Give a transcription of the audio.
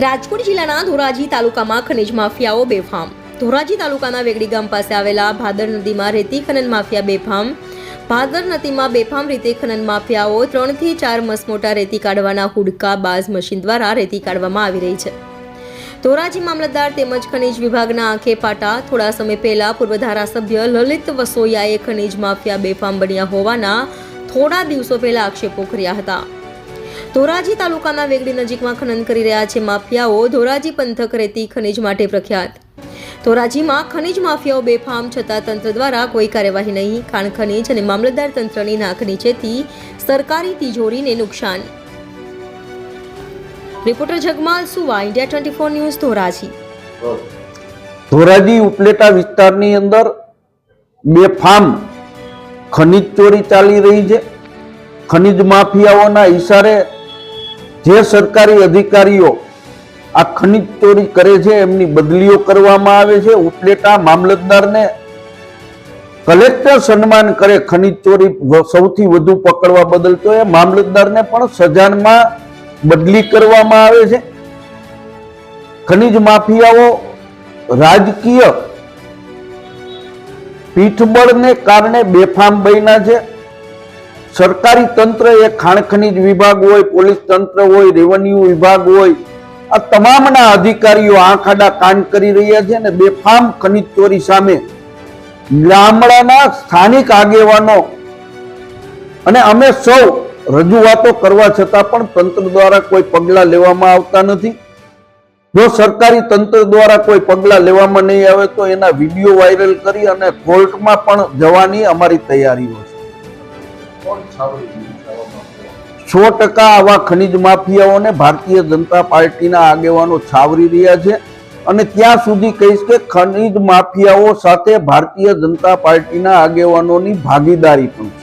રાજકોટ જિલ્લાના ધોરાજી તાલુકામાં ખનીજ માફિયાઓ બેફામ। ધોરાજી તાલુકાના વેગડી ગામ પાસે આવેલા ભાદર નદીમાં રેતી ખનન માફિયા બેફામ। ભાદર નદીમાં બેફામ રીતે ખનન માફિયાઓ 3 થી 4 મસમોટા રેતી કાઢવાના હુડકા બાઝ મશીન દ્વારા રેતી કાઢવામાં આવી રહી છે। ધોરાજી મામલતદાર તેમજ ખનીજ વિભાગના આંખે પાટા। થોડા સમય પહેલા પૂર્વ ધારાસભ્ય લલિત વસોયાએ ખનીજ માફિયા બેફામ બન્યા હોવાના થોડા દિવસો પહેલા આક્ષેપો કર્યા હતા। ધોરાજી તાલુકાના વેગડી નજીકમાં ખનન કરી રહ્યા છે માફિયાઓ। ધોરાજી પંથક રેતી ખનીજ માટે પ્રખ્યાત। ધોરાજીમાં ખનીજ માફિયાઓ બેફામ છતાં તંત્ર દ્વારા કોઈ કાર્યવાહી નહીં। ખાણ ખનીજ અને મામલતદાર તંત્રની નાક નીચેથી સરકારી તિજોરીને નુકસાન। રિપોર્ટર જગમાલ સુવા, ઇન્ડિયા 24 ન્યૂઝ, ધોરાજી। ધોરાજી ઉપલેટા વિસ્તારની અંદર બેફામ ખનીજ ચોરી ચાલી રહી છે। ખનીજ માફિયાઓના ઈશારે જે સરકારી અધિકારીઓ આ ખનીજ ચોરી કરે છે એમની બદલીઓ કરવામાં આવે છે। ઉપલેટા મામલતદારને કલેક્ટર સન્માન કરે ખનીજ ચોરી સૌથી વધુ પકડવા બદલ, તો એ મામલતદારને પણ સજાનમાં બદલી કરવામાં આવે છે। ખનીજ માફિયાઓ રાજકીય પીઠબળને કારણે બેફામ બન્યા છે। સરકારી તંત્ર એ ખાણ ખનીજ વિભાગ હોય, પોલીસ તંત્ર હોય, રેવન્યુ વિભાગ હોય, આ તમામના અધિકારીઓ આંખ આડા કાન કરી રહ્યા છે અને બેફામ ખનીજ ચોરી સામે ગામડાના સ્થાનિક આગેવાનો અને અમે સૌ રજૂઆતો કરવા છતાં પણ તંત્ર દ્વારા કોઈ પગલાં લેવામાં આવતા નથી। જો સરકારી તંત્ર દ્વારા કોઈ પગલાં લેવામાં નહીં આવે તો એના વિડીયો વાયરલ કરી અને કોર્ટમાં પણ જવાની અમારી તૈયારીઓ છે। 100% આવા ખનીજ માફિયાઓને ભારતીય જનતા પાર્ટીના આગેવાનો છાવરી રહ્યા છે અને ત્યાં સુધી કહીશ કે ખનીજ માફિયાઓ સાથે ભારતીય જનતા પાર્ટીના આગેવાનોની ભાગીદારી પણ છે।